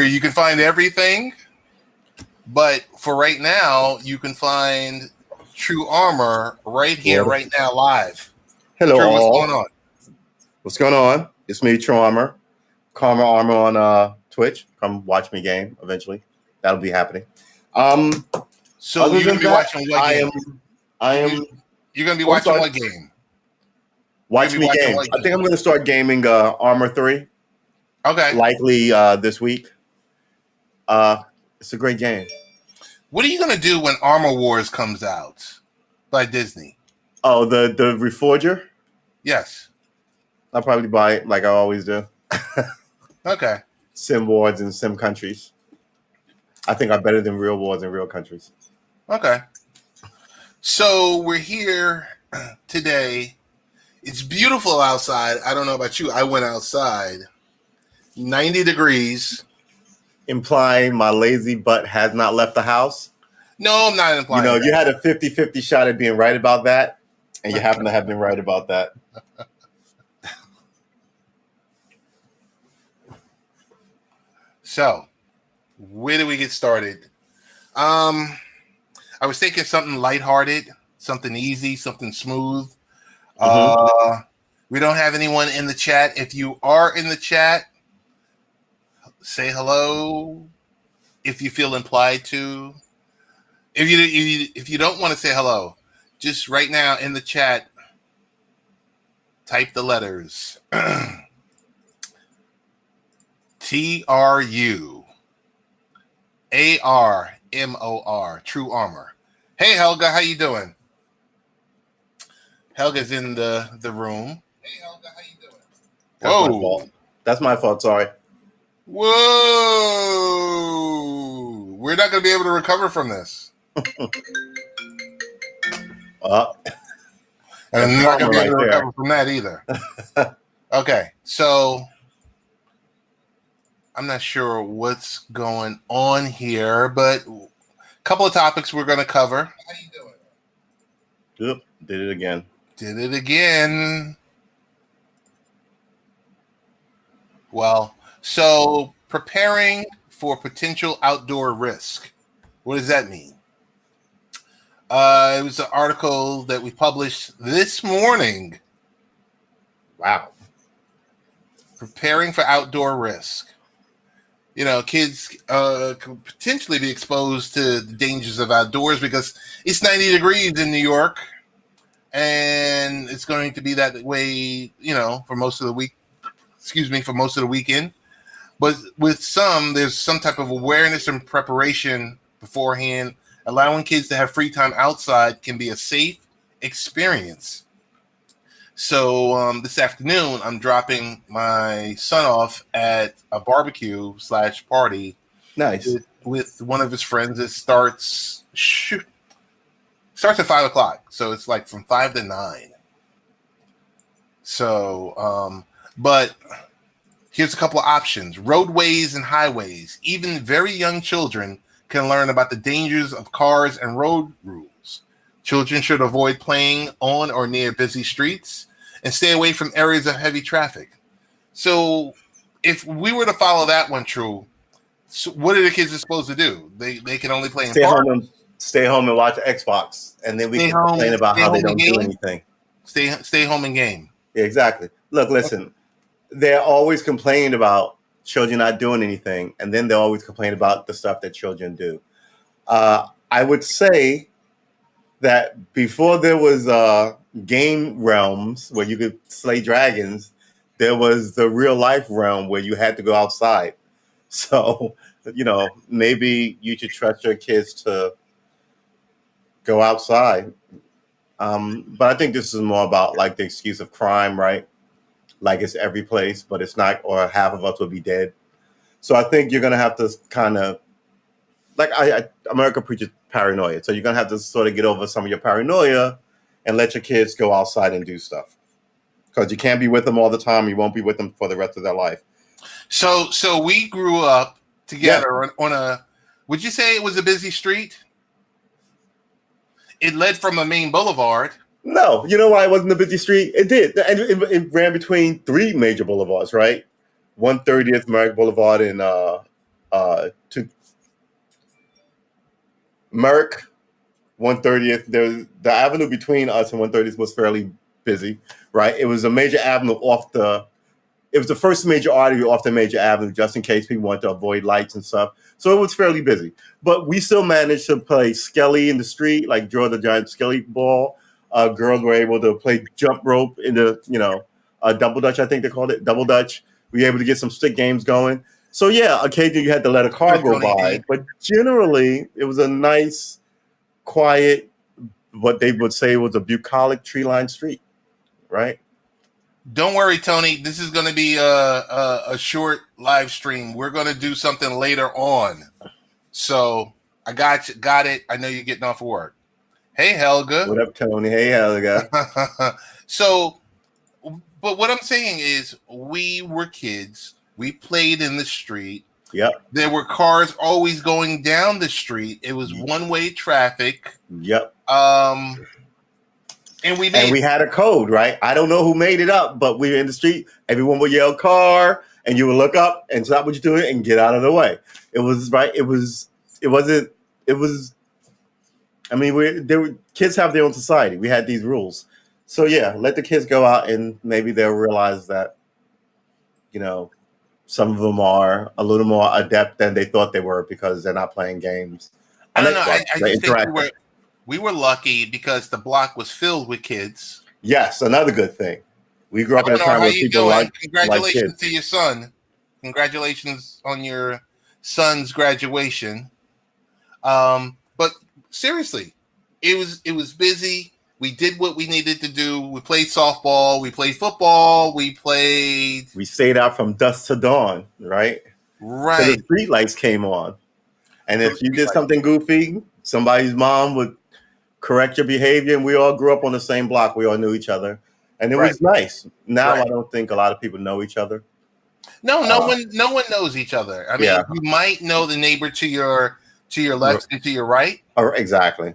you can find everything, but for right now, you can find Tru Armor right here, right now, live. Hello, Tru, all. what's going on? What's going on? It's me, Tru Armor. Karma Armor on Twitch. Come watch me game eventually. That'll be happening. So you're gonna be watching what game? You're gonna be watching what game? Watch me game. I think I'm gonna start gaming Armor 3. Okay. Likely this week. It's a great game. What are you gonna do when Armor Wars comes out by Disney? Oh, the Reforger? Yes. I'll probably buy it like I always do. Okay. Sim wars and sim countries. I think are better than real wars in real countries. Okay. So we're here today. It's beautiful outside. I don't know about you. I went outside. 90 degrees. Implying my lazy butt has not left the house? No, I'm not implying that. You had a 50-50 shot at being right about that, and you happen to have been right about that. So, where do we get started? I was thinking something lighthearted, something easy, something smooth. We don't have anyone in the chat. If you are in the chat, say hello if you feel implied to. If you don't want to say hello, just right now in the chat, type the letters. TRUARMOR, Tru Armor. Hey Helga, how you doing? Helga's in the room. Hey Helga, how you doing? Whoa. That's my fault, sorry. Whoa. We're not going to be able to recover from this. And I'm not going to be able to recover from that either. Okay, so I'm not sure what's going on here, but a couple of topics we're going to cover. How you doing? Yep, did it again. Did it again. Well, so preparing for potential outdoor risk. What does that mean? It was an article that we published this morning. Wow. Preparing for outdoor risk. Kids could potentially be exposed to the dangers of outdoors because it's 90 degrees in New York, and it's going to be that way, for most of the week. For most of the weekend. But with some, there's some type of awareness and preparation beforehand. Allowing kids to have free time outside can be a safe experience. So this afternoon, I'm dropping my son off at a barbecue / party. Nice. With one of his friends. It starts at 5 o'clock. So it's like from 5 to 9. So, but here's a couple of options. Roadways and highways. Even very young children can learn about the dangers of cars and road rules. Children should avoid playing on or near busy streets and stay away from areas of heavy traffic. So if we were to follow that one true, so what are the kids supposed to do? They can only play in parks. Stay home and watch Xbox, and then we can complain about how they don't do anything. Stay home and game. Yeah, exactly. Look, listen, they're always complaining about children not doing anything, and then they always complain about the stuff that children do. I would say that before there was game realms where you could slay dragons, there was the real life realm where you had to go outside. So, maybe you should trust your kids to go outside. But I think this is more about like the excuse of crime, right? Like it's every place, but it's not, or half of us will be dead. So I think you're going to have to kind of, like America preaches paranoia. So you're going to have to sort of get over some of your paranoia and let your kids go outside and do stuff. Because you can't be with them all the time. You won't be with them for the rest of their life. So we grew up together on a, would you say it was a busy street? It led from a main boulevard. No, you know why it wasn't a busy street? It did. And it ran between 3 major boulevards, right? 130th Merrick Boulevard and to Merck 130th. The avenue between us and 130th was fairly busy, right? It was a major avenue off the. It was the first major artery off the major avenue, just in case people wanted to avoid lights and stuff. So it was fairly busy, but we still managed to play skelly in the street, like draw the giant skelly ball. Girls were able to play jump rope in the, double dutch. I think they called it double dutch. We were able to get some stick games going. So yeah, occasionally you had to let a car go by, but generally it was a nice, quiet, what they would say was a bucolic tree-lined street, right? Don't worry, Tony. This is going to be a short live stream. We're going to do something later on. So I got it. I know you're getting off of work. Hey, Helga. What up, Tony? Hey, Helga. So, but what I'm saying is we were kids. We played in the street. Yep. There were cars always going down the street. It was one-way traffic. Yep. And we had a code, right? I don't know who made it up, but we were in the street. Everyone would yell "car," and you would look up and stop what you're doing and get out of the way. It was right. It was. I mean, kids have their own society. We had these rules, so yeah. Let the kids go out, and maybe they'll realize that, some of them are a little more adept than they thought they were because they're not playing games. I don't know. I just think we were lucky because the block was filled with kids. Yes, another good thing. We grew up in a time where people like Congratulations kids. to your son. Congratulations on your son's graduation. But seriously, it was busy. We did what we needed to do. We played softball. We played football. We stayed out from dusk to dawn, right? Right. So the street lights came on. And if you did something goofy, somebody's mom would correct your behavior, and we all grew up on the same block. We all knew each other, and it was nice. Now I don't think a lot of people know each other. No one knows each other. I mean, you might know the neighbor to your left and to your right. Exactly,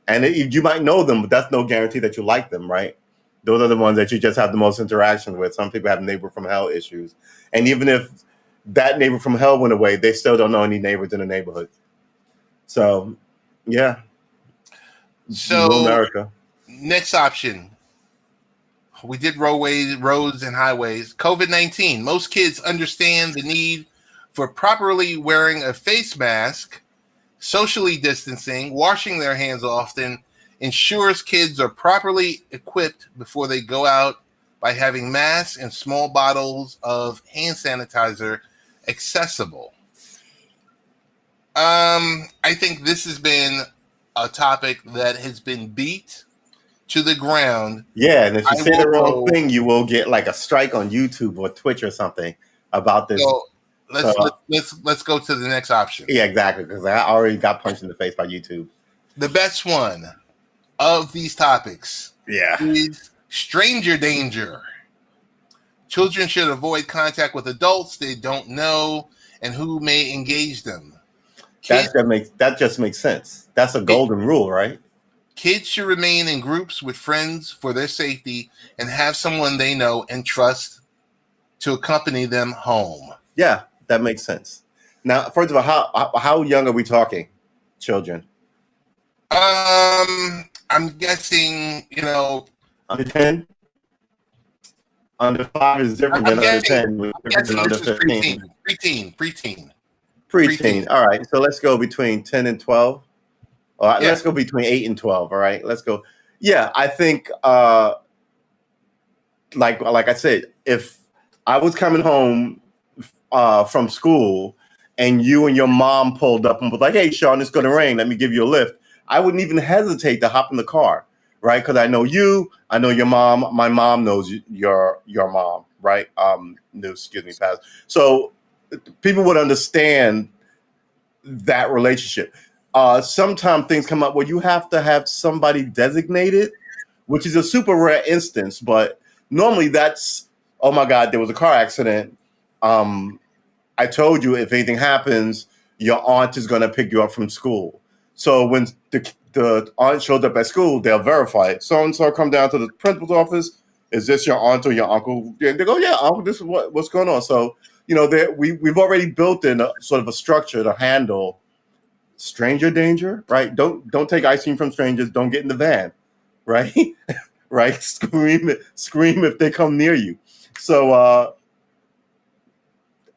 and you might know them, but that's no guarantee that you like them, right? Those are the ones that you just have the most interactions with. Some people have neighbor from hell issues, and even if that neighbor from hell went away, they still don't know any neighbors in the neighborhood. So, yeah. So, America. Next option. We did roads and highways. COVID-19. Most kids understand the need for properly wearing a face mask, socially distancing, washing their hands often, ensures kids are properly equipped before they go out by having masks and small bottles of hand sanitizer accessible. I think this has been a topic that has been beat to the ground. Yeah, and if you say the wrong thing, you will get like a strike on YouTube or Twitch or something about this. So let's go to the next option. Yeah, exactly, because I already got punched in the face by YouTube. The best one of these topics is stranger danger. Children should avoid contact with adults they don't know and who may engage them. That just makes sense. That's a golden rule, right? Kids should remain in groups with friends for their safety and have someone they know and trust to accompany them home. Yeah, that makes sense. Now, first of all, how young are we talking? Children? I'm guessing, under 10? Under 5 is different than under 10. Different than under 15. Preteen. All right. So let's go between 10 and 12. All right, let's go between 8 and 12. All right. Let's go. Yeah, I think like I said, if I was coming home from school and you and your mom pulled up and was like, "Hey, Sean, it's going to rain. Let me give you a lift," I wouldn't even hesitate to hop in the car, right? Because I know you, I know your mom. My mom knows your mom, right? Excuse me, Paz. So people would understand that relationship. Sometimes things come up where you have to have somebody designated, which is a super rare instance, but normally that's, oh my God, there was a car accident. I told you if anything happens, your aunt is going to pick you up from school. So when the aunt shows up at school, they'll verify it. So-and-so come down to the principal's office. Is this your aunt or your uncle? And they go, yeah, uncle, this is what's going on. So we've already built in a sort of a structure to handle stranger danger, right? Don't take ice cream from strangers. Don't get in the van, right? Right? Scream if they come near you. So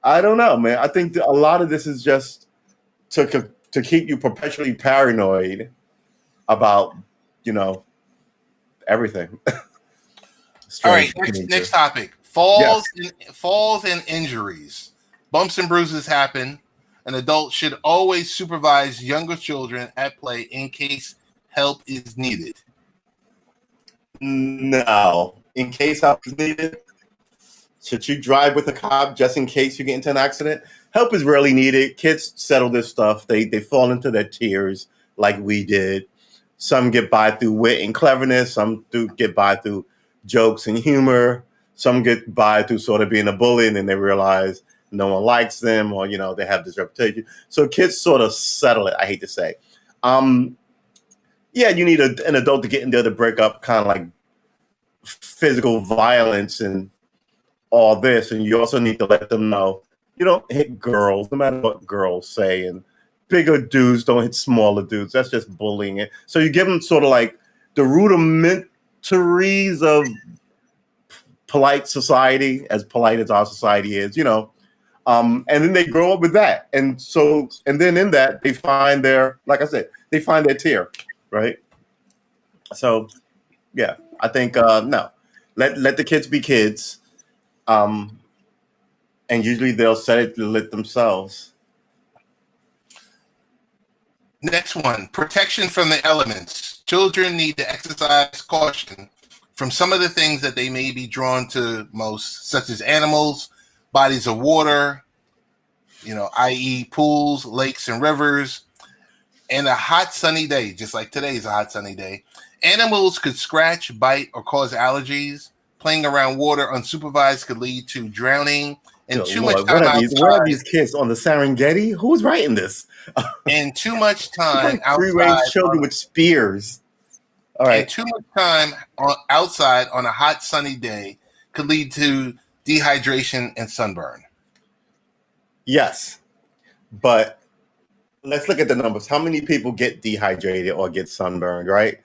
I don't know, man. I think a lot of this is just to keep you perpetually paranoid about everything. All right, Strange next danger. topic. Yes. Falls and injuries. Bumps and bruises happen. An adult should always supervise younger children at play in case help is needed. No. In case help is needed, should you drive with a cop just in case you get into an accident? Help is rarely needed. Kids settle this stuff. They fall into their tears like we did. Some get by through wit and cleverness. Some do get by through jokes and humor. Some get by through sort of being a bully, and then they realize no one likes them, or they have this reputation. So kids sort of settle it. I hate to say, yeah, you need an adult to get in there to break up kind of like physical violence and all this, and you also need to let them know you don't hit girls, no matter what girls say, and bigger dudes don't hit smaller dudes. That's just bullying it. So you give them sort of like the rudimentaries of polite society, as polite as our society is, and then they grow up with that, and then in that they find like I said, they find their tier, right? So yeah, I think no, let the kids be kids. And usually they'll set it to lit themselves. Next one, protection from the elements. Children need to exercise caution from some of the things that they may be drawn to most, such as animals, bodies of water, i.e. pools, lakes, and rivers. And a hot sunny day, just like today is a hot sunny day, animals could scratch, bite, or cause allergies. Playing around water unsupervised could lead to drowning. And Good too Lord, much time outside. what are these kids on the Serengeti? Who's writing this? And too much time like free range children with spears. All right. And too much time outside on a hot sunny day could lead to dehydration and sunburn. Yes, but let's look at the numbers. How many people get dehydrated or get sunburned, right?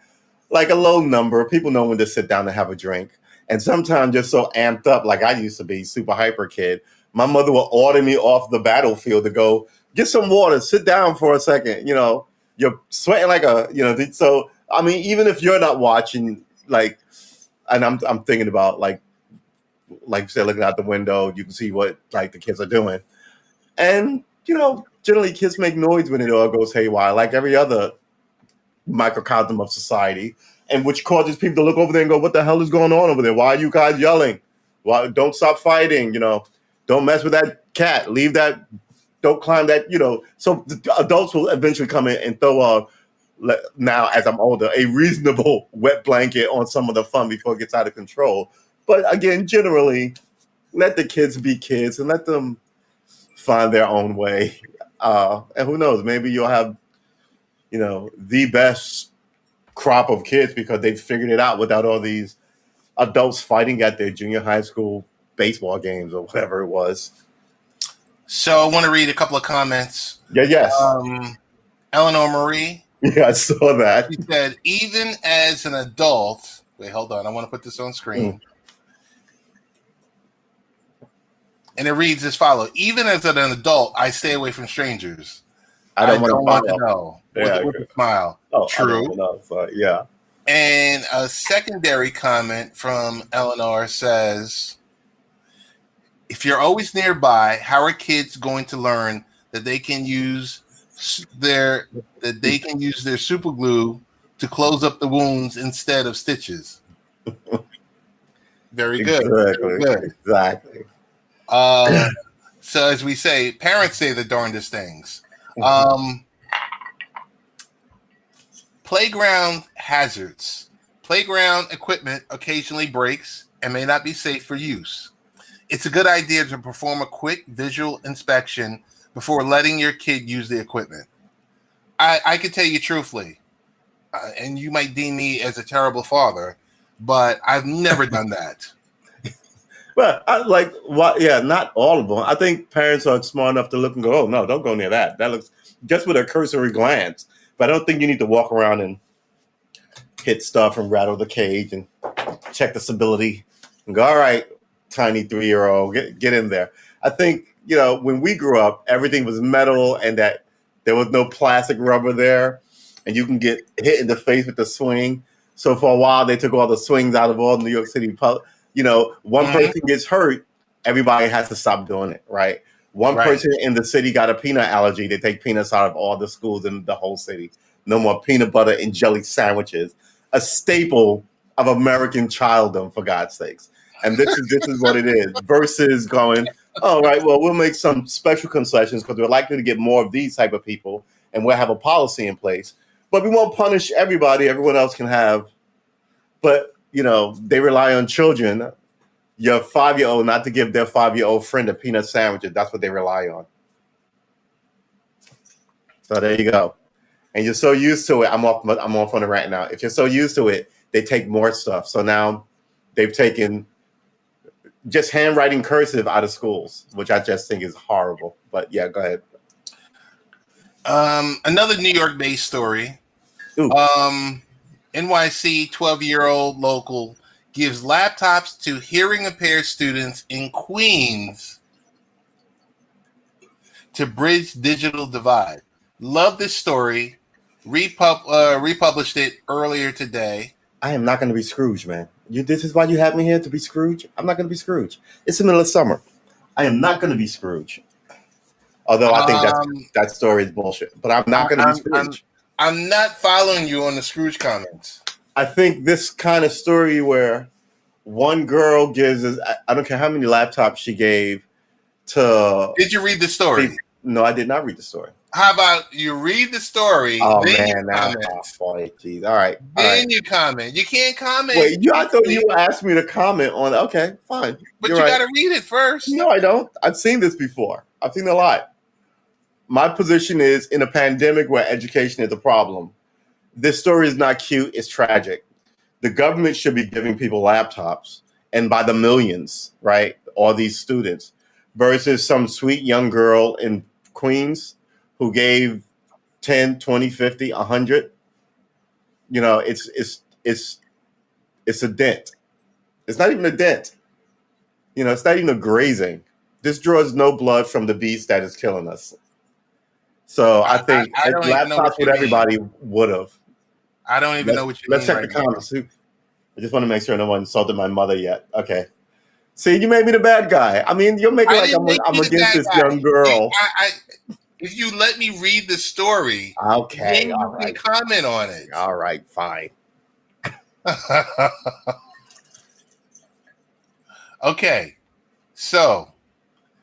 Like a low number. People know when to sit down and have a drink. And sometimes just so amped up, like I used to be, super hyper kid, my mother would order me off the battlefield to go get some water, sit down for a second. You're sweating like so I mean, even if you're not watching, like, and I'm thinking about like you said, looking out the window, you can see what like the kids are doing. And generally kids make noise when it all goes haywire, like every other microcosm of society, and which causes people to look over there and go, what the hell is going on over there? Why are you guys yelling? Why don't stop fighting? Don't mess with that cat. Leave that. Don't climb that. So the adults will eventually come in and throw now, as I'm older, a reasonable wet blanket on some of the fun before it gets out of control. But again, generally, let the kids be kids and let them find their own way. And who knows, maybe you'll have the best crop of kids because they figured it out without all these adults fighting at their junior high school baseball games or whatever it was. So I want to read a couple of comments. Yes. Eleanor Marie. Yeah, I saw that. She said, even as an adult, wait, hold on. I want to put this on screen. And it reads as follows. Even as an adult, I stay away from strangers. I don't want to know. With a smile. Oh, true. Yeah. And a secondary comment from Eleanor says, if you're always nearby, how are kids going to learn that they can use their super glue to close up the wounds instead of stitches? Very good. Exactly. Very good. Exactly. So as we say, parents say the darndest things. Playground hazards. Playground equipment occasionally breaks and may not be safe for use. It's a good idea to perform a quick visual inspection before letting your kid use the equipment. I can tell you truthfully, and you might deem me as a terrible father, but I've never done that. But I like what? Yeah, not all of them. I think parents are smart enough to look and go, "Oh no, don't go near that. That looks," just with a cursory glance. But I don't think you need to walk around and hit stuff and rattle the cage and check the stability and go, "All right, tiny 3-year-old, get in there." I think when we grew up, everything was metal and that there was no plastic rubber there, and you can get hit in the face with the swing. So for a while, they took all the swings out of all New York City. One Mhm. person gets hurt, everybody has to stop doing it, right? One Right. person in the city got a peanut allergy. They take peanuts out of all the schools in the whole city. No more peanut butter and jelly sandwiches, a staple of American childhood, for God's sakes. And this is what it is. Versus going, all right, well, we'll make some special concessions because we're likely to get more of these type of people, and we'll have a policy in place. But we won't punish everybody. Everyone else can have. But they rely on children. Your 5-year-old not to give their 5-year-old friend a peanut sandwich. That's what they rely on. So there you go. And you're so used to it. I'm off on the rant now. If you're so used to it, they take more stuff. So now they've taken just handwriting cursive out of schools, which I just think is horrible. But yeah, go ahead. Another New York-based story. Ooh. NYC 12-year-old local gives laptops to hearing impaired students in Queens to bridge digital divide. Love this story. Republished it earlier today. I am not going to be Scrooge, man. This is why you have me here, to be Scrooge. I'm not going to be Scrooge. It's the middle of summer. I am not going to be Scrooge. Although I think that story is bullshit. But I'm not going to be Scrooge. I'm not following you on the Scrooge comments. I think this kind of story where one girl gives us, I don't care how many laptops she gave to. Did you read the story? No, I did not read the story. How about you read the story? Oh then man, you comment. Boy, geez. All right. Then you comment. You can't comment. Wait, I thought you asked me to comment on. Okay, fine. But you got to read it first. No, I don't. I've seen this before. I've seen a lot. My position is, in a pandemic where education is a problem, this story is not cute. It's tragic. The government should be giving people laptops, and by the millions, right? All these students, versus some sweet young girl in Queens who gave 10, 20, 50, 100. It's a dent. It's not even a dent. It's not even a grazing. This draws no blood from the beast that is killing us. So I think laptops with everybody would have. I don't even know what you mean. Let's check the comments. I just want to make sure no one insulted my mother yet. Okay. See, you made me the bad guy. I mean, you're making like I'm against this young girl. If you let me read the story, okay, then you can comment on it. All right, fine. Okay, so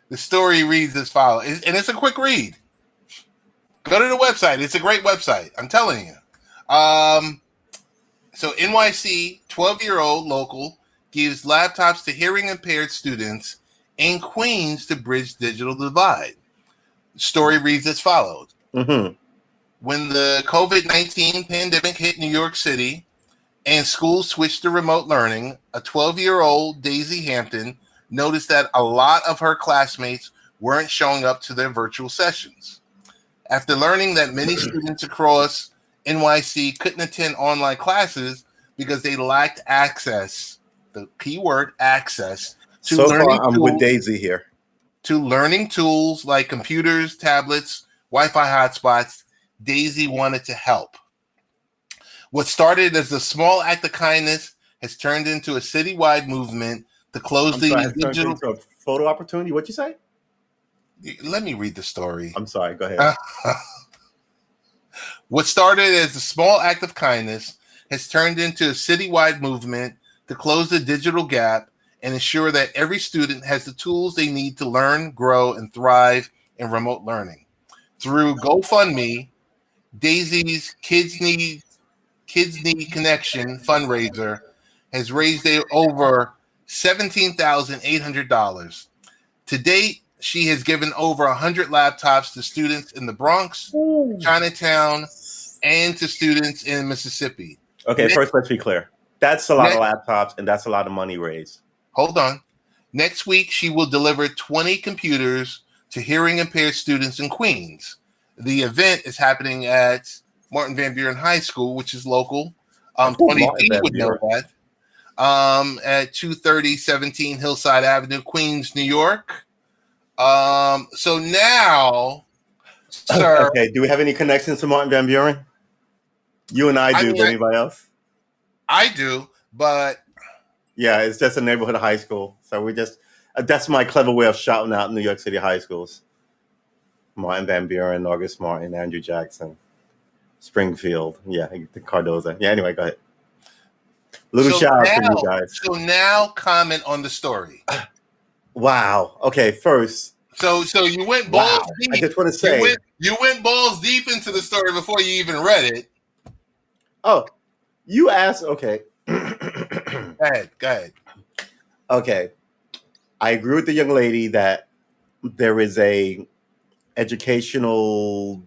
the story reads as follows, and it's a quick read. Go to the website. It's a great website. I'm telling you. So NYC 12-year-old local gives laptops to hearing impaired students in Queens to bridge digital divide. The story reads as follows. Mm-hmm. When the COVID-19 pandemic hit New York City and schools switched to remote learning, a 12-year-old Daisy Hampton noticed that a lot of her classmates weren't showing up to their virtual sessions. After learning that many students across NYC couldn't attend online classes because they lacked access, the key word, access, to so learning far, I'm with Daisy here. To learning tools like computers, tablets, Wi-Fi hotspots, Daisy wanted to help. What started as a small act of kindness has turned into a citywide movement to close the digital... Into a photo opportunity? What'd you say? Let me read the story. I'm sorry. Go ahead. What started as a small act of kindness has turned into a citywide movement to close the digital gap and ensure that every student has the tools they need to learn, grow, and thrive in remote learning. Through GoFundMe, Daisy's Kids Need Connection fundraiser has raised over $17,800. To date, she has given over 100 laptops to students in the Bronx, Chinatown, and to students in Mississippi. Okay, first let's be clear. That's a lot of laptops, and that's a lot of money raised. Hold on. Next week, she will deliver 20 computers to hearing impaired students in Queens. The event is happening at Martin Van Buren High School, which is local. Oh, Tony Martin D Van would know Buren. that. At 23017 Hillside Avenue, Queens, New York. So now, sir, Okay, do we have any connections to Martin Van Buren? You and I I do, mean, but anybody else? I do, but Yeah, it's just a neighborhood high school. So we just, that's my clever way of shouting out New York City high schools. Martin Van Buren, August Martin, Andrew Jackson, Springfield. Yeah, the Cardoza. Yeah, anyway, go ahead. Little so shout out to you now, guys. so now comment on the story. Wow. Okay, first, So you went balls wow. I deep. just want to You say, went balls deep into the story before you even read it. oh, you asked, okay. Go ahead. Go ahead. Okay. I agree with the young lady that there is a educational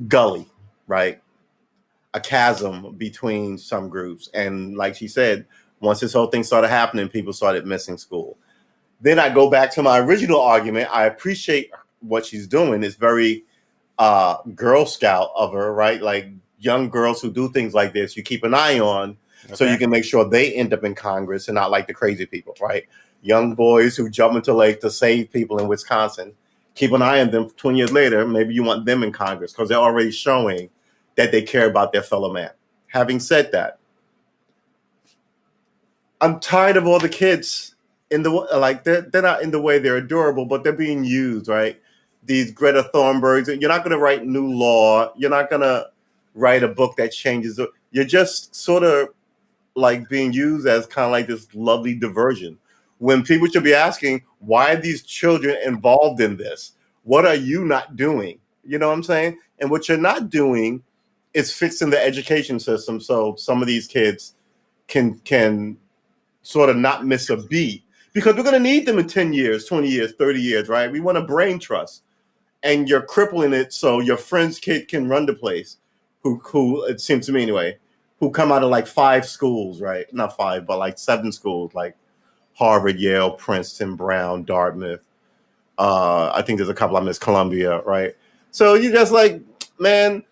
gully, right? A chasm between some groups. And like she said, once this whole thing started happening, people started missing school. Then I go back to my original argument. I appreciate what she's doing. It's very Girl Scout of her, right? Like young girls who do things like this, you keep an eye on so you can make sure they end up in Congress and not like the crazy people, right? Young boys who jump into lake to save people in Wisconsin. Keep an eye on them 20 years later. Maybe you want them in Congress because they're already showing that they care about their fellow man. Having said that, I'm tired of all the kids in the like they're not in the way they're adorable, but they're being used, right? These Greta Thunbergs. You're not going to write new law. You're not going to write a book that changes. You're just sort of like being used as kind of like this lovely diversion. When people should be asking, why are these children involved in this? What are you not doing? You know what I'm saying? And what you're not doing is fixing the education system so some of these kids can sort of not miss a beat because we're going to need them in 10 years, 20 years, 30 years, right? We want a brain trust. And you're crippling it so your friend's kid can run the place, who it seems to me anyway, who come out of like 5 schools, right? Not 5, but like 7 schools, like Harvard, Yale, Princeton, Brown, Dartmouth. I think there's a couple I missed, Columbia, right? So you just like, man,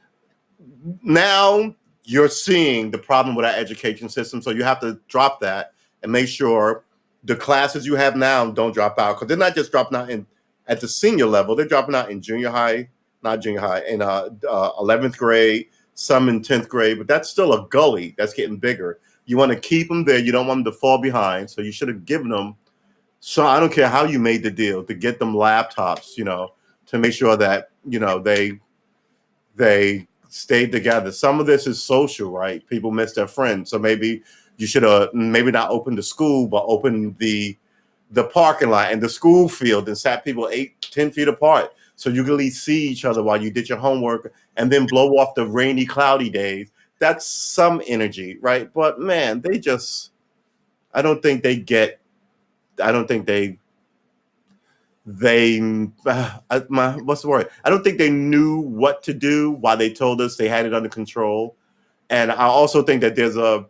now you're seeing the problem with our education system. So you have to drop that and make sure the classes you have now don't drop out because they're not just dropping out in at the senior level. They're dropping out in junior high, not junior high, in 11th grade, some in 10th grade, but that's still a gully that's getting bigger. You want to keep them there. You don't want them to fall behind. So you should have given them. So I don't care how you made the deal to get them laptops, to make sure that, they stayed together. Some of this is social, right? People miss their friends. So maybe you should have maybe not opened the school, but opened the parking lot and the school field and sat people 8-10 feet apart so you could at least see each other while you did your homework and then blow off the rainy, cloudy days. That's some energy, right? But man, I don't think they get, I don't think what's the word? I don't think they knew what to do while they told us they had it under control. And I also think that there's a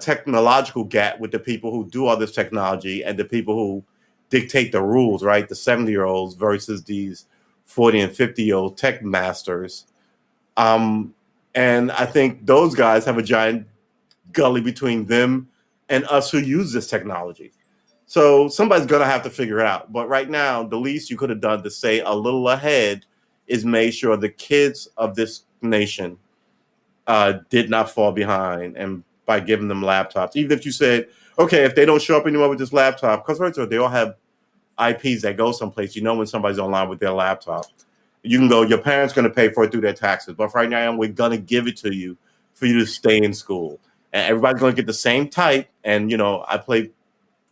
technological gap with the people who do all this technology and the people who dictate the rules, right? The 70-year-olds versus these 40 and 50-year-old tech masters. And I think those guys have a giant gully between them and us who use this technology. So somebody's going to have to figure it out. But right now, the least you could have done to stay a little ahead is made sure the kids of this nation did not fall behind, and by giving them laptops. Even if you said, okay, if they don't show up anymore with this laptop, because first of all, they all have IPs that go someplace. You know when somebody's online with their laptop. You can go, your parents going to pay for it through their taxes. But right now, we're going to give it to you for you to stay in school. And everybody's going to get the same type. And, I play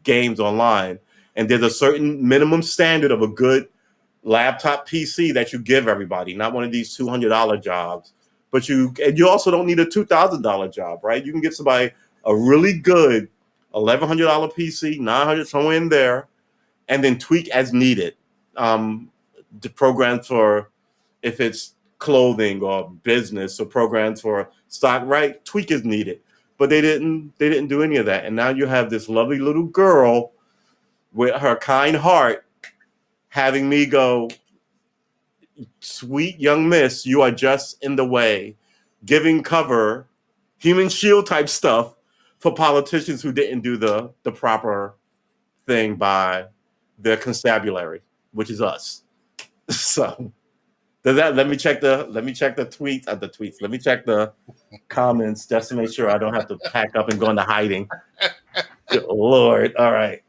games online, and there's a certain minimum standard of a good laptop PC that you give everybody, not one of these $200 jobs. But you also don't need a $2,000 job, right? You can get somebody a really good $1,100 PC, $900 somewhere in there, and then tweak as needed. The programs for if it's clothing or business, or programs for stock, right? Tweak as needed. but they didn't do any of that. And now you have this lovely little girl with her kind heart having me go, sweet young miss, you are just in the way, giving cover, human shield type stuff for politicians who didn't do the proper thing by their constabulary, which is us. So does that let me check the tweets the tweets. Let me check the comments just to make sure I don't have to pack up and go into hiding. Good Lord. All right.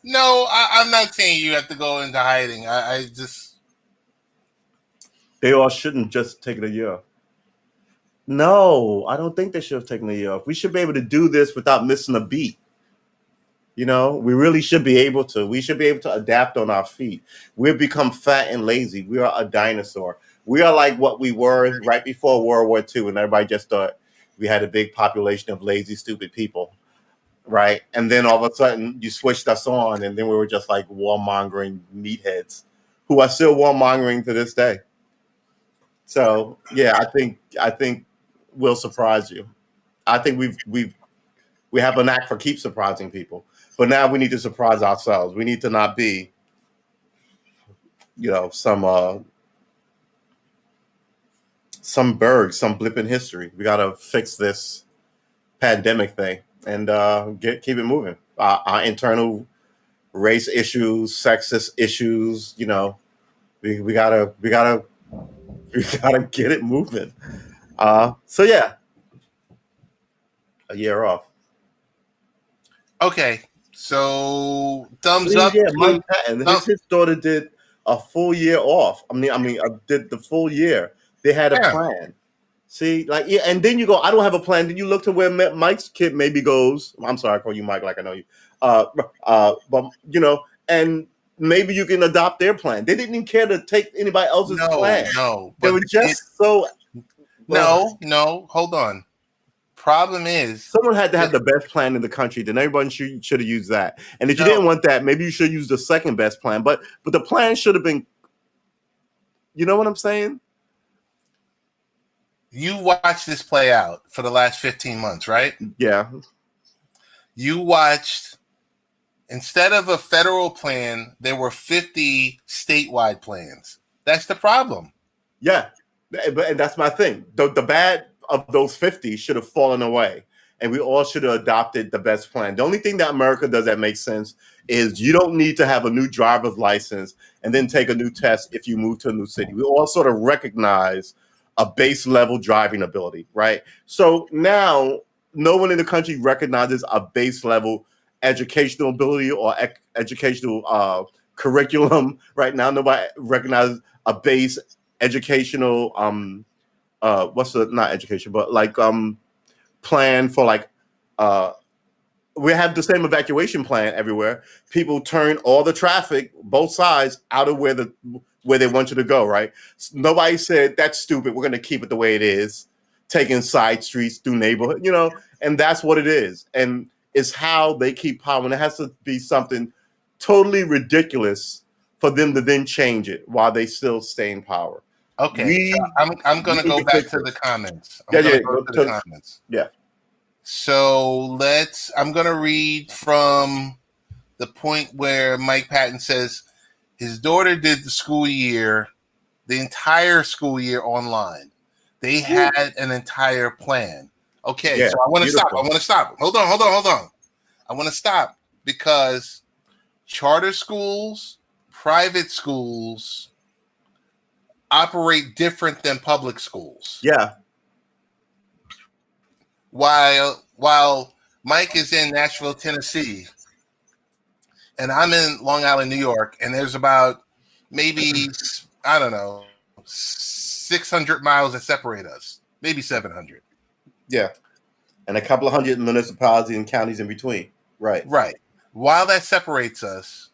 No, I'm not saying you have to go into hiding. I just They all shouldn't just take it a year. No, I don't think they should have taken a year off. We should be able to do this without missing a beat. You know, we really should be able to. We should be able to adapt on our feet. We've become fat and lazy. We are a dinosaur. We are like what we were right before World War II, and everybody just thought we had a big population of lazy, stupid people, right? And then all of a sudden, you switched us on, and then we were just like warmongering meatheads, who are still warmongering to this day. So yeah, I think we'll surprise you. I think we have a knack for keep surprising people, but now we need to surprise ourselves. We need to not be, some berg, some blip in history. We got to fix this pandemic thing and keep it moving. Our internal race issues, sexist issues. We gotta get it moving. So yeah, a year off. okay. So thumbs up. Yeah, Mike Patton. His daughter did a full year off. Did the full year. They had a plan. See, like, yeah, and then you go, I don't have a plan. Then you look to where Mike's kid maybe goes. I'm sorry, I call you Mike like I know you. But and maybe you can adopt their plan. They didn't even care to take anybody else's plan. No, they were just so. No. Hold on. Problem is, someone had to have the best plan in the country. Then everyone should have used that. And if you didn't want that, maybe you should use the second best plan. But the plan should have been. You know what I'm saying? You watched this play out for the last 15 months, right? Yeah. You watched, instead of a federal plan, there were 50 statewide plans. That's the problem. Yeah. And that's my thing. The bad of those 50 should have fallen away. And we all should have adopted the best plan. The only thing that America does that makes sense is you don't need to have a new driver's license and then take a new test if you move to a new city. We all sort of recognize a base level driving ability, right? So now no one in the country recognizes a base level educational ability or educational curriculum. Right now, nobody recognizes a base educational not education, but like plan for like we have the same evacuation plan everywhere. People turn all the traffic, both sides, out of where they want you to go, right? Nobody said that's stupid. We're going to keep it the way it is, taking side streets through neighborhood, and that's what it is. And it's how they keep power. And it has to be something totally ridiculous for them to then change it while they still stay in power. Okay, so I'm going to go back to the comments. Go to the comments. Yeah. So I'm going to read from the point where Mike Patton says his daughter did the entire school year online. They had an entire plan. Okay, yeah, so I want to stop. Hold on. I want to stop because charter schools, private schools operate different than public schools. Yeah. While Mike is in Nashville, Tennessee, and I'm in Long Island, New York, and there's about maybe, I don't know, 600 miles that separate us, maybe 700. Yeah. And a couple of hundred municipalities and counties in between. Right. Right. While that separates us,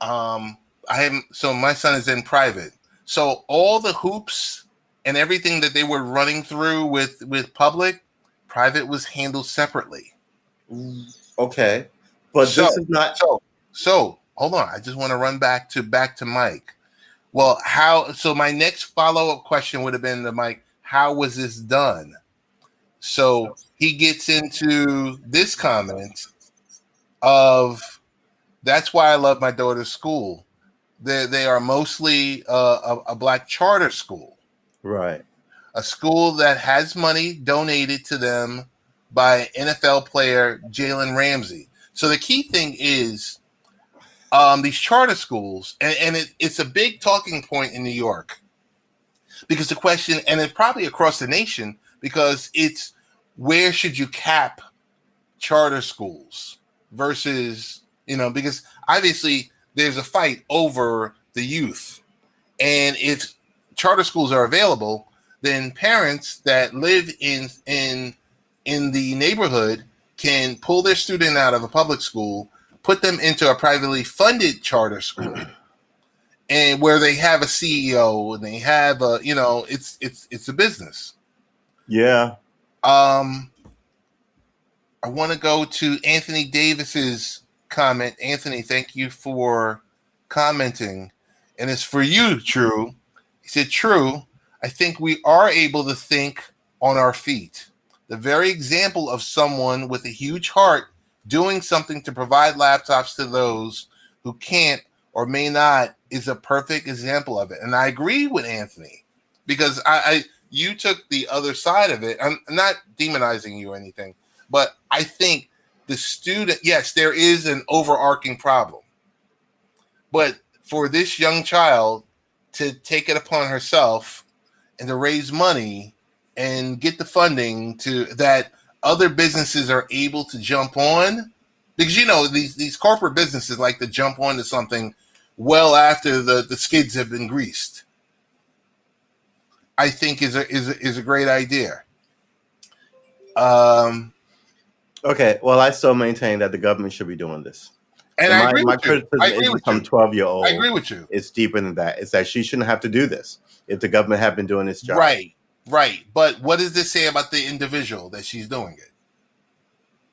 so my son is in private. So all the hoops and everything that they were running through with public, private was handled separately. Okay. But this is not so hold on. I just want to run back to Mike. Well, so my next follow-up question would have been to Mike, how was this done? So he gets into this comment of that's why I love my daughter's school. They are mostly a black charter school, Right. a school that has money donated to them by NFL player Jalen Ramsey. So the key thing is these charter schools, and it's a big talking point in New York because the question, and it's probably across the nation, because it's where should you cap charter schools versus, because obviously there's a fight over the youth. And if charter schools are available, then parents that live in the neighborhood can pull their student out of a public school, put them into a privately funded charter school, and where they have a CEO and they have it's a business. Yeah. I want to go to Anthony Davis's comment. Anthony, thank you for commenting. And it's for you, Tru. He said, Tru, I think we are able to think on our feet. The very example of someone with a huge heart doing something to provide laptops to those who can't or may not is a perfect example of it. And I agree with Anthony because you took the other side of it. I'm not demonizing you or anything, but I think the student, yes, there is an overarching problem. But for this young child to take it upon herself and to raise money and get the funding to that other businesses are able to jump on, because these corporate businesses like to jump onto something well after the skids have been greased, I think is a great idea. Okay. Well, I still maintain that the government should be doing this. And And I agree my with you. I criticism agree isn't with some you. 12-year-old. I agree with you. It's deeper than that. It's that she shouldn't have to do this if the government had been doing its job. Right. But what does this say about the individual that she's doing it?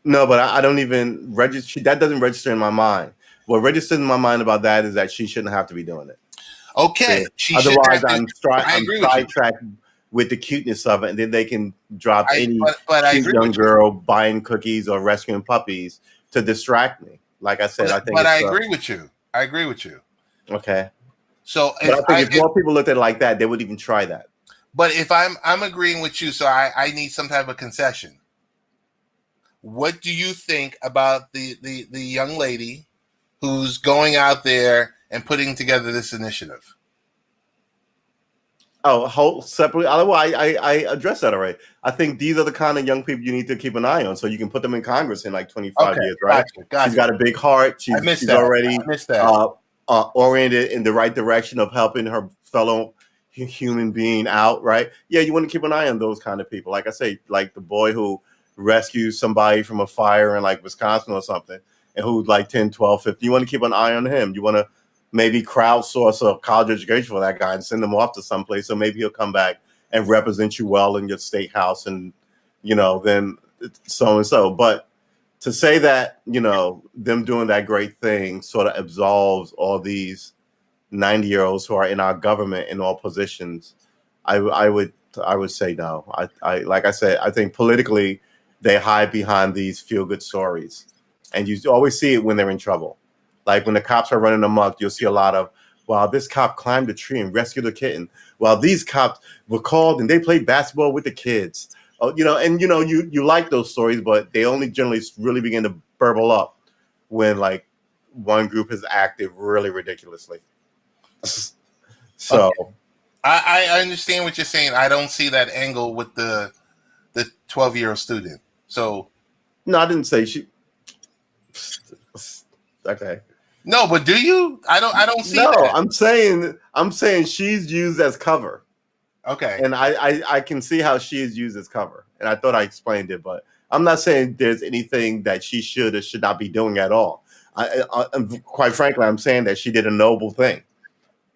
No, but I don't even register. That doesn't register in my mind. What registers in my mind about that is that she shouldn't have to be doing it. Okay. Yeah. Otherwise, I I'm agree with you. sidetracked with the cuteness of it, and then they can drop any but I cute agree young with you. girl buying cookies or rescuing puppies to distract me. Like I said, I think. But I agree with you. I agree with you. Okay. So But I think if more people looked at it like that, they would even try that. But if I'm agreeing with you, so I need some type of concession. What do you think about the young lady who's going out there and putting together this initiative? Oh, whole separately. I addressed that already. I think these are the kind of young people you need to keep an eye on, so you can put them in Congress in like 25 years, right? Gotcha. She's got a big heart. She's already oriented in the right direction of helping her fellow human being out, right? Yeah, you want to keep an eye on those kind of people. Like I say, like the boy who rescued somebody from a fire in like Wisconsin or something, and who's like 10, 12, 15. You want to keep an eye on him. You want to maybe crowdsource a college education for that guy and send him off to someplace, so maybe he'll come back and represent you well in your state house, and then so and so. But to say that them doing that great thing sort of absolves all these 90-year-olds who are in our government in all positions, I would say no. I like I said, I think politically they hide behind these feel good stories, and you always see it when they're in trouble. Like when the cops are running amok, you'll see a lot of, wow, this cop climbed a tree and rescued a kitten. Well, these cops were called and they played basketball with the kids. Oh, you like those stories, but they only generally really begin to burble up when like one group has acted really ridiculously. So okay. I understand what you're saying. I don't see that angle with the 12-year-old student. So no, I didn't say she. Okay. No, but do you? I don't see no, that. I'm saying she's used as cover. Okay. And I can see how she is used as cover. And I thought I explained it, but I'm not saying there's anything that she should or should not be doing at all. Quite frankly, I'm saying that she did a noble thing.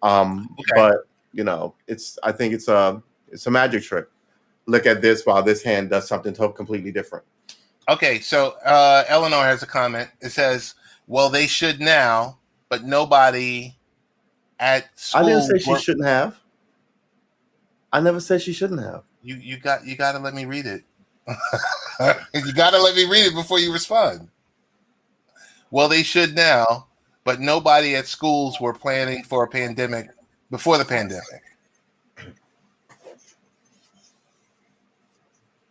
Okay. But I think it's a magic trick. Look at this while this hand does something completely different. Okay, so Eleanor has a comment. It says, well, they should now, but nobody at school. I didn't say she shouldn't have. I never said she shouldn't have. You got to let me read it. You got to let me read it before you respond. Well, they should now, but nobody at schools were planning for a pandemic before the pandemic.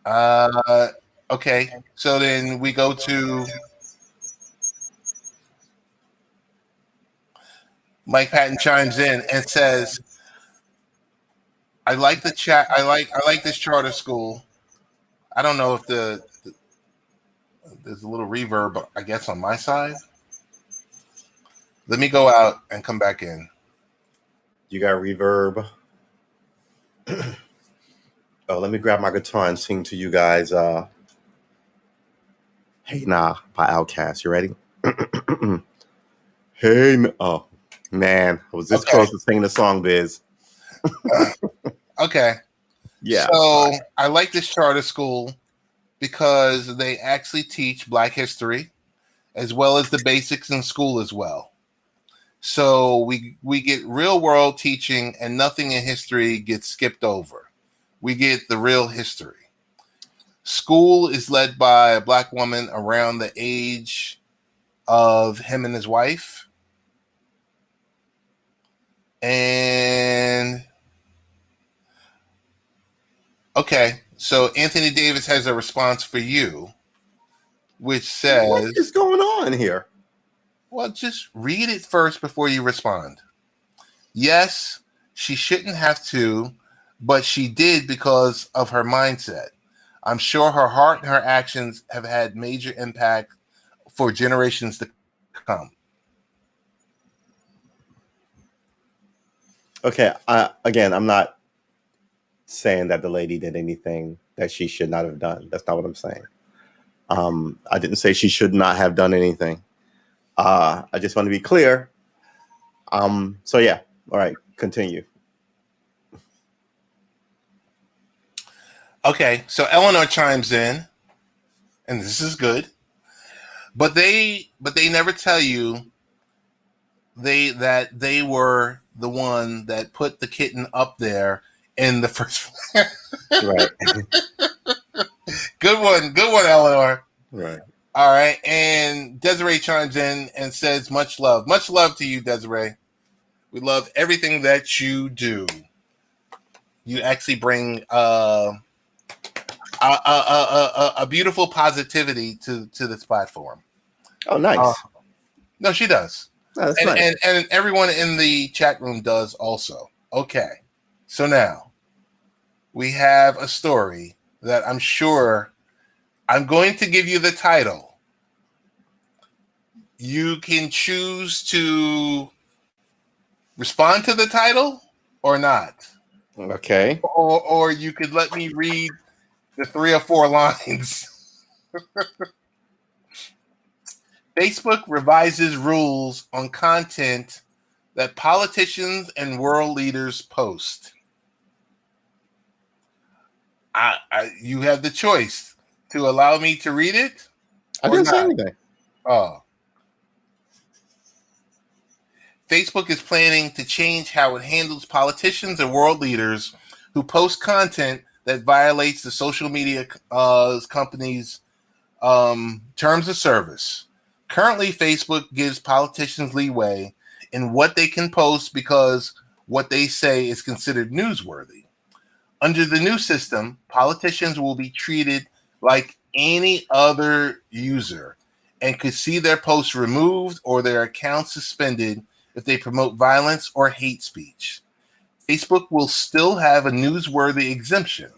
Uh, okay, so then we go to Mike Patton chimes in and says, "I like the chat. I like this charter school. I don't know if there's a little reverb, I guess, on my side. Let me go out and come back in. You got reverb. Oh, let me grab my guitar and sing to you guys. Hey Nah by Outkast. You ready? Oh man, I was this close to singing the song, Biz. Okay. Yeah. So I like this charter school because they actually teach Black history as well as the basics in school as well. So we get real world teaching and nothing in history gets skipped over. We get the real history. School is led by a Black woman around the age of him and his wife. And okay, so Anthony Davis has a response for you, which says, what is going on here? Well, just read it first before you respond. Yes, she shouldn't have to, but she did because of her mindset. I'm sure her heart and her actions have had major impact for generations to come. Okay, again, I'm not saying that the lady did anything that she should not have done. That's not what I'm saying. I didn't say she should not have done anything. I just want to be clear. So yeah, all right, continue. Okay, so Eleanor chimes in, and this is good. But they never tell you that they were the one that put the kitten up there in the first place. Right. Good one, Eleanor. Right. All right, and Desiree chimes in and says, much love to you, Desiree. We love everything that you do. You actually bring a beautiful positivity to this platform. Oh, nice. No, she does. Oh, that's nice. And everyone in the chat room does also. Okay, so now we have a story that I'm sure I'm going to give you the title. You can choose to respond to the title or not. Okay. Or you could let me read the 3 or 4 lines. Facebook revises rules on content that politicians and world leaders post. You have the choice to allow me to read it. I didn't say anything. Oh. Facebook is planning to change how it handles politicians and world leaders who post content that violates the social media company's terms of service. Currently, Facebook gives politicians leeway in what they can post because what they say is considered newsworthy. Under the new system, politicians will be treated like any other user and could see their posts removed or their accounts suspended if they promote violence or hate speech. Facebook will still have a newsworthy exemption,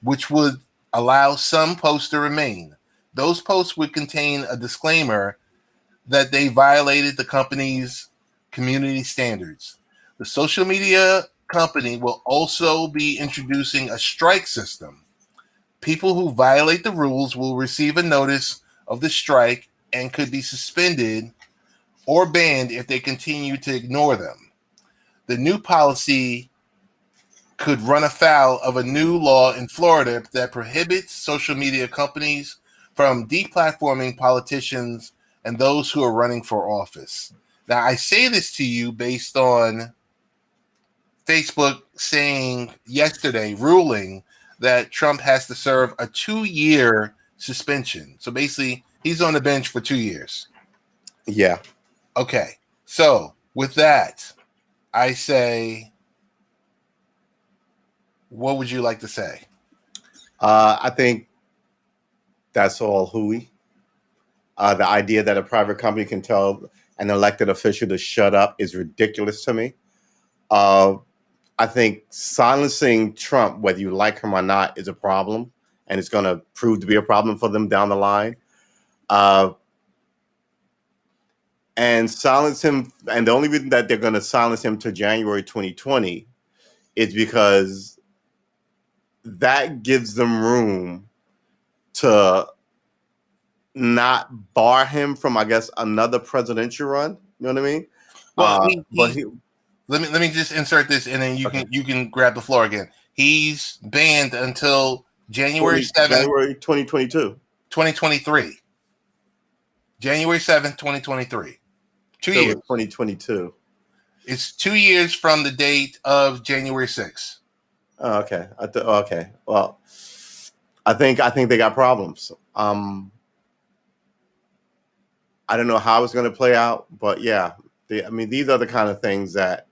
which would allow some posts to remain. Those posts would contain a disclaimer that they violated the company's community standards. The social media company will also be introducing a strike system. People who violate the rules will receive a notice of the strike and could be suspended or banned if they continue to ignore them. The new policy could run afoul of a new law in Florida that prohibits social media companies from deplatforming politicians and those who are running for office. Now, I say this to you based on Facebook saying yesterday, ruling that Trump has to serve a 2-year suspension. So basically, he's on the bench for 2 years. Yeah. Okay. So with that, I say, what would you like to say? I think that's all hooey. The idea that a private company can tell an elected official to shut up is ridiculous to me. Uh, I think silencing Trump, whether you like him or not, is a problem, and it's going to prove to be a problem for them down the line. And silence him, and the only reason that they're going to silence him to January 2020 is because that gives them room to not bar him from, I guess, another presidential run. You know what I mean? Well, But let me just insert this, and then you can grab the floor again. He's banned until January 7th, January 2022. 2023. January 7th, 2023. 2 years. 2022. It's 2 years from the date of January 6th. Oh, okay. Okay. Well, I think they got problems. I don't know how it's going to play out, but yeah, I mean, these are the kind of things that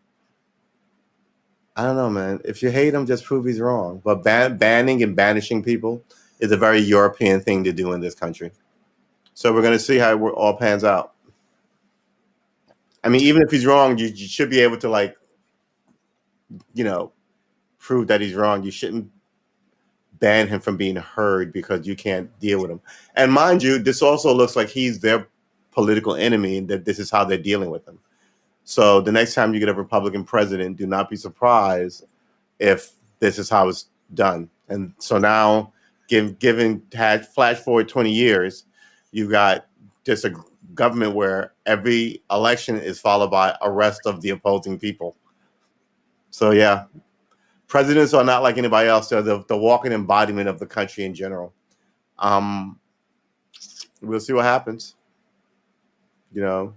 I don't know, man. If you hate him, just prove he's wrong. But banning and banishing people is a very European thing to do in this country. So we're going to see how it all pans out. I mean, even if he's wrong, you should be able to, like, you know, prove that he's wrong. You shouldn't ban him from being heard because you can't deal with him. And mind you, this also looks like he's their political enemy and that this is how they're dealing with him. So the next time you get a Republican president, do not be surprised if this is how it's done. And so now, flash forward 20 years, you've got just a government where every election is followed by arrest of the opposing people. So yeah, presidents are not like anybody else. They're the walking embodiment of the country in general. We'll see what happens. You know,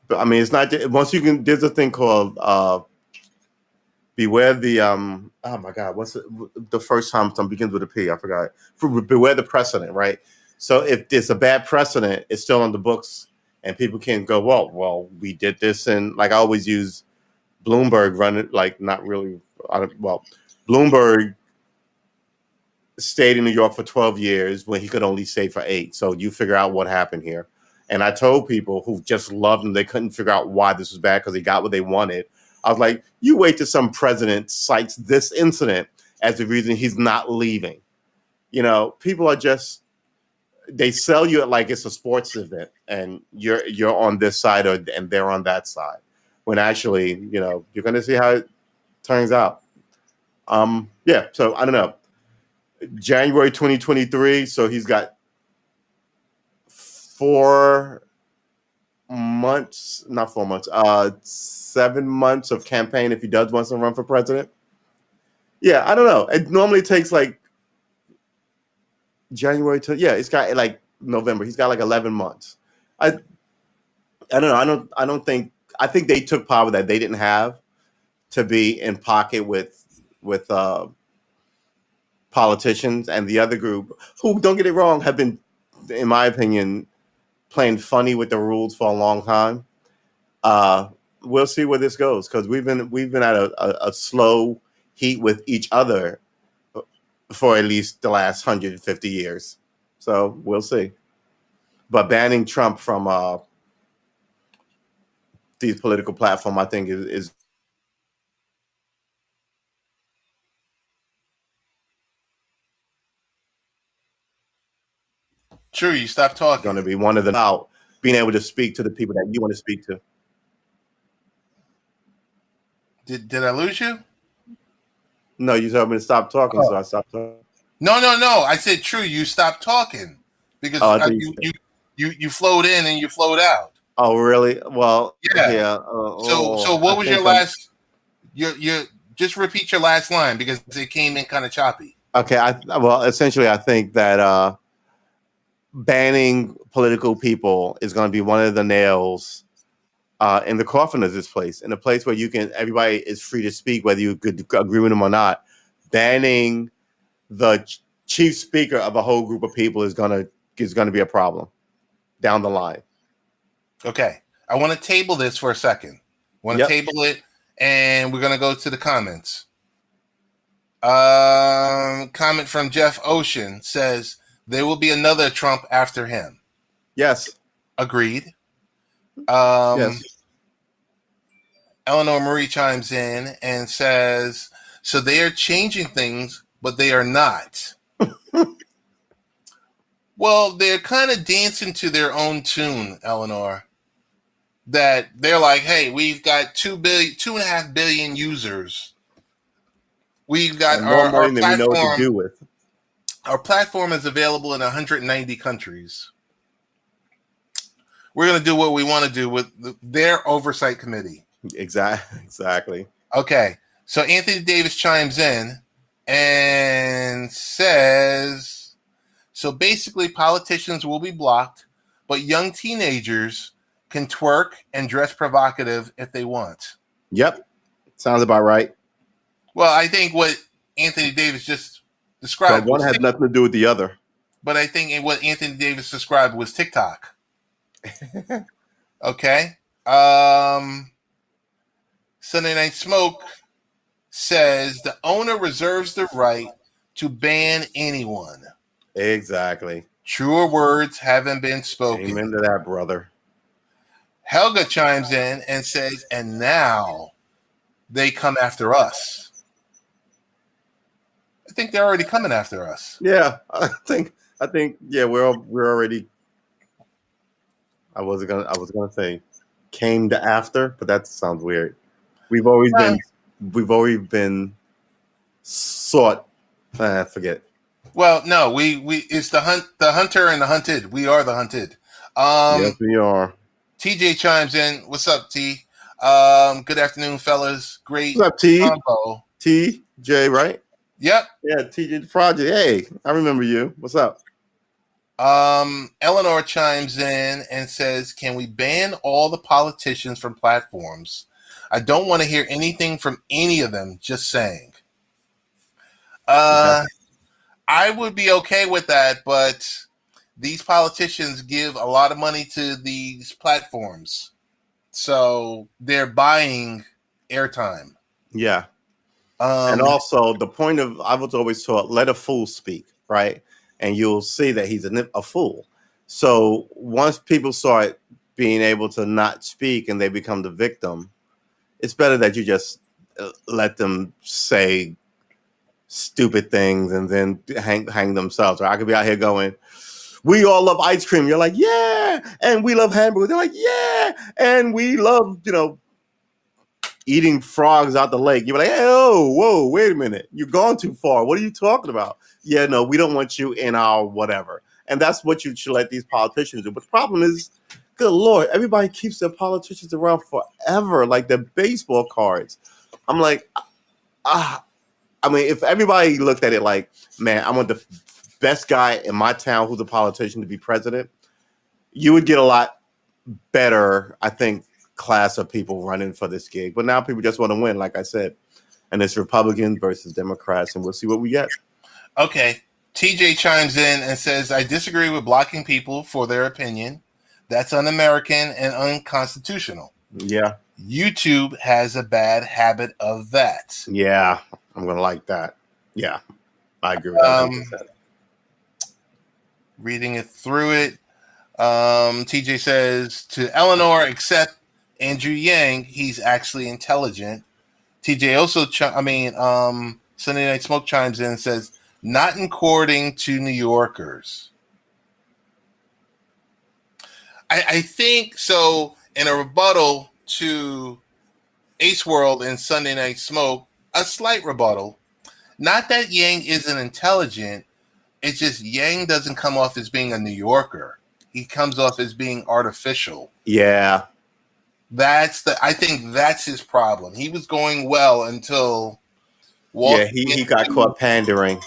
but I mean, it's not once you can. There's a thing called beware the oh my god, what's the first time something begins with a P? I forgot. Beware the precedent, right? So if it's a bad precedent, it's still on the books, and people can go, well, we did this, and like I always use Bloomberg running, like not really. Bloomberg stayed in New York for 12 years when he could only stay for 8. So you figure out what happened here. And I told people who just loved him, they couldn't figure out why this was bad because they got what they wanted. I was like, you wait till some president cites this incident as the reason he's not leaving. You know, people are just, they sell you it like it's a sports event and you're on this side and they're on that side. When actually, you know, you're going to see how it turns out. Yeah, so I don't know. January 2023, so he's got 7 months of campaign if he does want to run for president. Yeah, I don't know. It normally takes like January to it's got like November. He's got like 11 months. I don't know. I think they took power that they didn't have to be in pocket with politicians, and the other group who, don't get it wrong, have been, in my opinion, playing funny with the rules for a long time. We'll see where this goes because we've been at a slow heat with each other for at least the last 150 years. So we'll see. But banning Trump from these political platform, I think, is True, you stopped talking. going to be one of them out being able to speak to the people that you want to speak to. Did I lose you? No, you told me to stop talking, so I stopped talking. No. I said true. You stopped talking because you flowed in and you flowed out. Oh, really? Well, yeah. So what was your last? Your just repeat your last line because it came in kind of choppy. Okay. Essentially, I think that banning political people is going to be one of the nails in the coffin of this place, in a place where everybody is free to speak, whether you could agree with them or not. Banning the chief speaker of a whole group of people is gonna be a problem down the line. Okay. I want to table this for a second. Want to table it, and we're going to go to the comments. Comment from Jeff Ocean says, there will be another Trump after him. Yes. Agreed. Yes. Eleanor Marie chimes in and says, so they are changing things, but they are not. Well, they're kind of dancing to their own tune, Eleanor. That they're like, hey, we've got 2.5 billion users. We've got more money our than we know what to platform. do with. Our platform is available in 190 countries. We're going to do what we want to do with their oversight committee. Exactly. Okay. So Anthony Davis chimes in and says, so basically politicians will be blocked, but young teenagers can twerk and dress provocative if they want. Yep. Sounds about right. Well, I think what Anthony Davis just described. But one has nothing to do with the other. But I think what Anthony Davis described was TikTok. Okay. Sunday Night Smoke says the owner reserves the right to ban anyone. Exactly. Truer words haven't been spoken. Amen to that, brother. Helga chimes in and says, and now they come after us. I think they're already coming after us. Yeah, I think yeah, we're already. I was gonna say came to after, but that sounds weird. We've always been sought. Forget. Well, no, we it's the hunter and the hunted. We are the hunted. Yes, we are. TJ chimes in. What's up, T? Good afternoon, fellas. Great What's up, T? combo. TJ, right? Yep. Yeah, TJ the Project. Hey, I remember you. What's up? Eleanor chimes in and says, can we ban all the politicians from platforms? I don't want to hear anything from any of them, just saying. Okay. I would be okay with that, but these politicians give a lot of money to these platforms. So they're buying airtime. Yeah. And also the point of, I was always taught, let a fool speak, right? And you'll see that he's a fool. So once people start being able to not speak and they become the victim, it's better that you just let them say stupid things and then hang themselves. Or I could be out here going, we all love ice cream. You're like, yeah. And we love hamburgers. They're like, yeah. And we love, eating frogs out the lake. You're like, hey, oh, whoa, wait a minute. You're gone too far. What are you talking about? Yeah, no, we don't want you in our whatever. And that's what you should let these politicians do. But the problem is, good Lord, everybody keeps their politicians around forever, like their baseball cards. I'm like, if everybody looked at it like, man, I want the best guy in my town who's a politician to be president, you would get a lot better, I think, class of people running for this gig. But now people just want to win, like I said. And it's Republicans versus Democrats, and we'll see what we get. Okay. TJ chimes in and says, I disagree with blocking people for their opinion. That's un-American and unconstitutional. Yeah. YouTube has a bad habit of that. Yeah, I'm going to like that. Yeah, I agree with that. Reading it through it, TJ says, to Eleanor, except Andrew Yang, he's actually intelligent. TJ also, Sunday Night Smoke chimes in and says, not according to New Yorkers. I think so. In a rebuttal to Ace World and Sunday Night Smoke, a slight rebuttal. Not that Yang isn't intelligent. It's just Yang doesn't come off as being a New Yorker. He comes off as being artificial. Yeah. I think that's his problem. He was going well until he got caught pandering.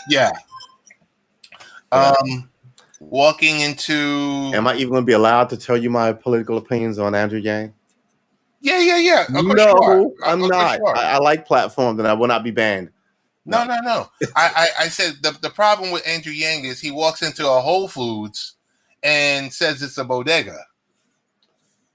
Yeah. Walking into. Am I even going to be allowed to tell you my political opinions on Andrew Yang? Yeah. No, I'm not. I like platforms and I will not be banned. No, No, no, no. I said the problem with Andrew Yang is he walks into a Whole Foods and says it's a bodega.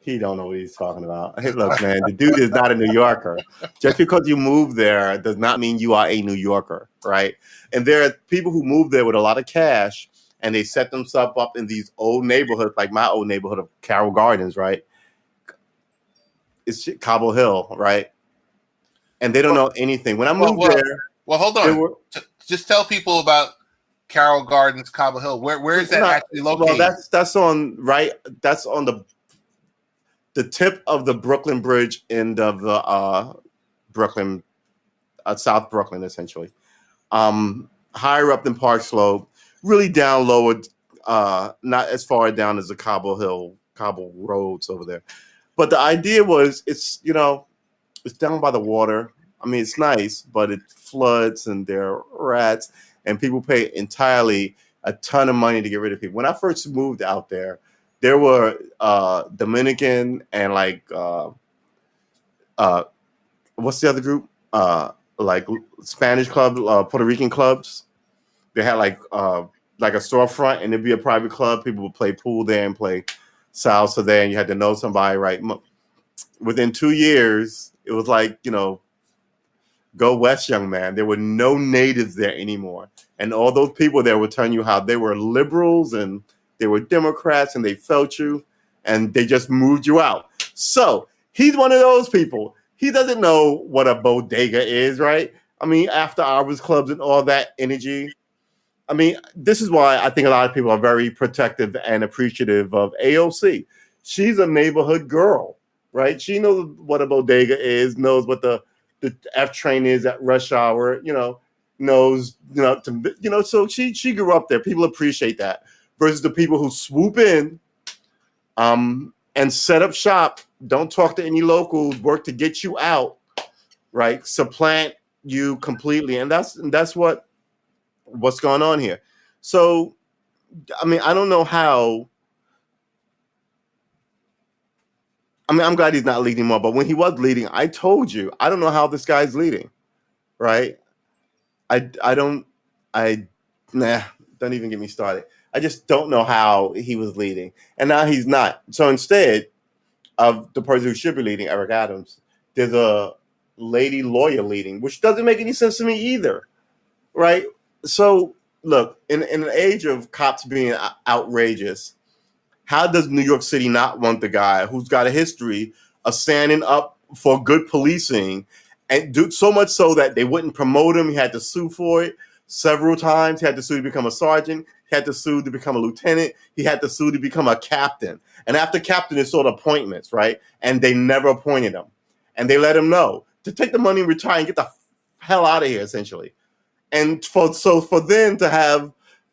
he don't know what he's talking about. Hey, look, man, the dude is not a New Yorker. Just because you move there does not mean you are a New Yorker, right? And there are people who move there with a lot of cash, and they set themselves up in these old neighborhoods, like my old neighborhood of Carroll Gardens, right? It's Cobble Hill, right? And they don't Well, know anything. When I well, moved well, there, well hold there on. were Just tell people about Carroll Gardens, Cobble Hill. Where is that not actually well. located? That's on right. That's on the tip of the Brooklyn Bridge end of the Brooklyn, South Brooklyn, essentially. Higher up than Park Slope, really down lower, not as far down as the Cobble roads over there. But the idea was, it's down by the water. I mean, it's nice, but it floods and there are rats, and people pay entirely a ton of money to get rid of people. When I first moved out there were Dominican and uh, what's the other group? Like Spanish club, Puerto Rican clubs. They had like a storefront, and it'd be a private club. People would play pool there and play salsa there, and you had to know somebody, right? Within 2 years, it was like, go west, young man. There were no natives there anymore, and all those people there were telling you how they were liberals and they were Democrats, and they felt you, and they just moved you out. So he's one of those people. He doesn't know what a bodega is, right? I mean, after hours clubs and all that energy. I mean, this is why I think a lot of people are very protective and appreciative of AOC. She's a neighborhood girl, right? She knows what a bodega is, knows what the F train is at rush hour, knows, so she grew up there. People appreciate that versus the people who swoop in and set up shop, don't talk to any locals, work to get you out, right? Supplant you completely. And that's what's going on here. So, I mean, I don't know how. I mean, I'm glad he's not leading more, but when he was leading, I told you, I don't know how this guy's leading, right? I don't, I, nah, don't even get me started. I just don't know how he was leading. And now he's not. So instead of the person who should be leading, Eric Adams, there's a lady lawyer leading, which doesn't make any sense to me either, right? So, look, in an age of cops being outrageous, how does New York City not want the guy who's got a history of standing up for good policing and do so much so that they wouldn't promote him? He had to sue for it several times. He had to sue to become a sergeant. He had to sue to become a lieutenant. He had to sue to become a captain. And after captain is sort of appointments, right? And they never appointed him. And they let him know to take the money and retire and get the hell out of here, essentially. And for them to have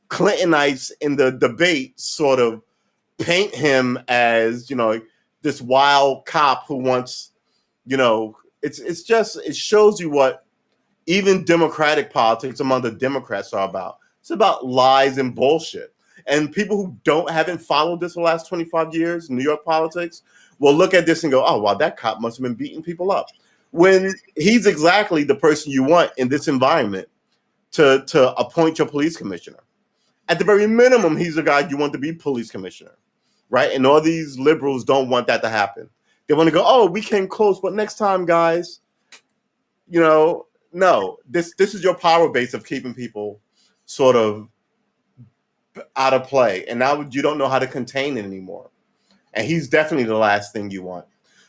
Clintonites in the debate sort of paint him as this wild cop who wants it's just it shows you what even democratic politics among the Democrats are about. It's about lies and bullshit, and people who haven't followed this for the last 25 years New York politics will look at this and go, oh wow, that cop must have been beating people up, when he's exactly the person you want in this environment to appoint your police commissioner. At the very minimum, he's the guy you want to be police commissioner, right? And all these liberals don't want that to happen. They want to go, oh, we came close, but next time, guys, no. This is your power base of keeping people sort of out of play, and now you don't know how to contain it anymore. And he's definitely the last thing you want,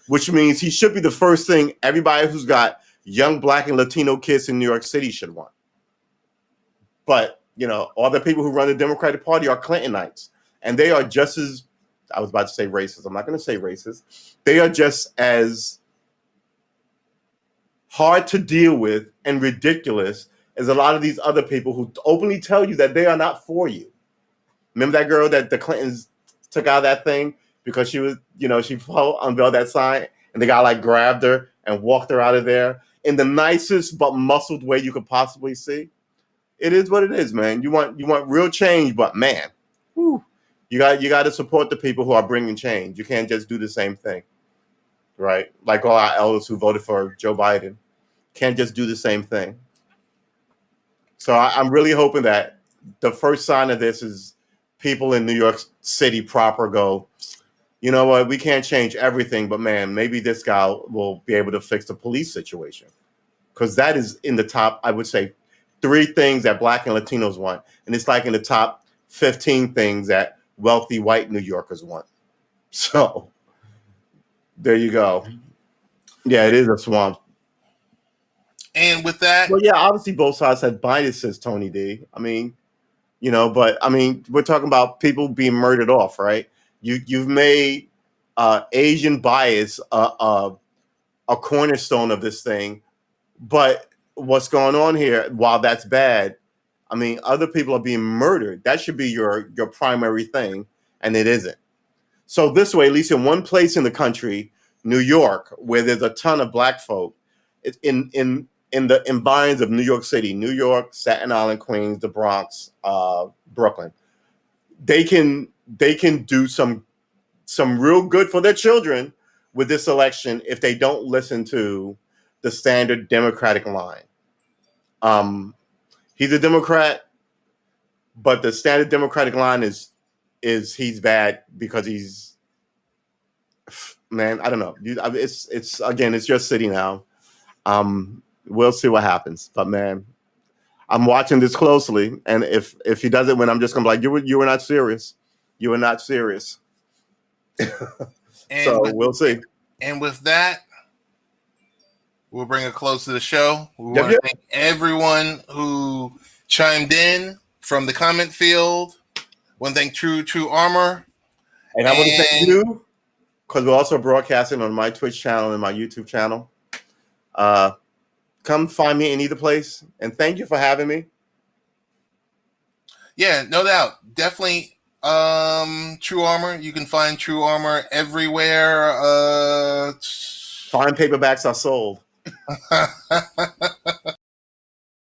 which means he should be the first thing everybody who's got young Black and Latino kids in New York City should want. But all the people who run the Democratic Party are Clintonites, and they are just as, I was about to say racist. I'm not going to say racist. They are just as hard to deal with and ridiculous as a lot of these other people who openly tell you that they are not for you. Remember that girl that the Clintons took out of that thing because she was, she unveiled that sign, and the guy grabbed her and walked her out of there in the nicest but muscled way you could possibly see. It is what it is, man. You want real change, but man, whew, you got to support the people who are bringing change. You can't just do the same thing, right? Like all our elders who voted for Joe Biden can't just do the same thing. So I'm really hoping that the first sign of this is people in New York City proper go, you know what, we can't change everything, but man, maybe this guy will be able to fix the police situation. Because that is in the top, I would say, 3 things that Black and Latinos want. And it's like in the top 15 things that wealthy white New Yorkers want. So there you go. Yeah, it is a swamp. And with that, Well, yeah, obviously both sides have biases, Tony D. I mean, but I mean, we're talking about people being murdered off, right? You've made Asian bias a cornerstone of this thing, but what's going on here? While that's bad, I mean, other people are being murdered. That should be your primary thing, and it isn't. So this way, at least in one place in the country, New York, where there's a ton of Black folk, it's in the environs of New York City, New York, Staten Island, Queens, the Bronx, Brooklyn, they can do some real good for their children with this election if they don't listen to the standard Democratic line. He's a Democrat, but the standard Democratic line is he's bad because he's, man, I don't know. It's again, it's your city now. We'll see what happens, but man, I'm watching this closely, and if he doesn't win, I'm just gonna be like, you were not serious. You were not serious. So we'll see. And with that, we'll bring a close to the show. We Yep, want to thank everyone who chimed in from the comment field. I want to thank Tru Armor. And I want to thank you, because we're also broadcasting on my Twitch channel and my YouTube channel. Come find me in either place, and thank you for having me. Yeah, no doubt. Definitely Tru Armor. You can find Tru Armor everywhere. Fine paperbacks are sold.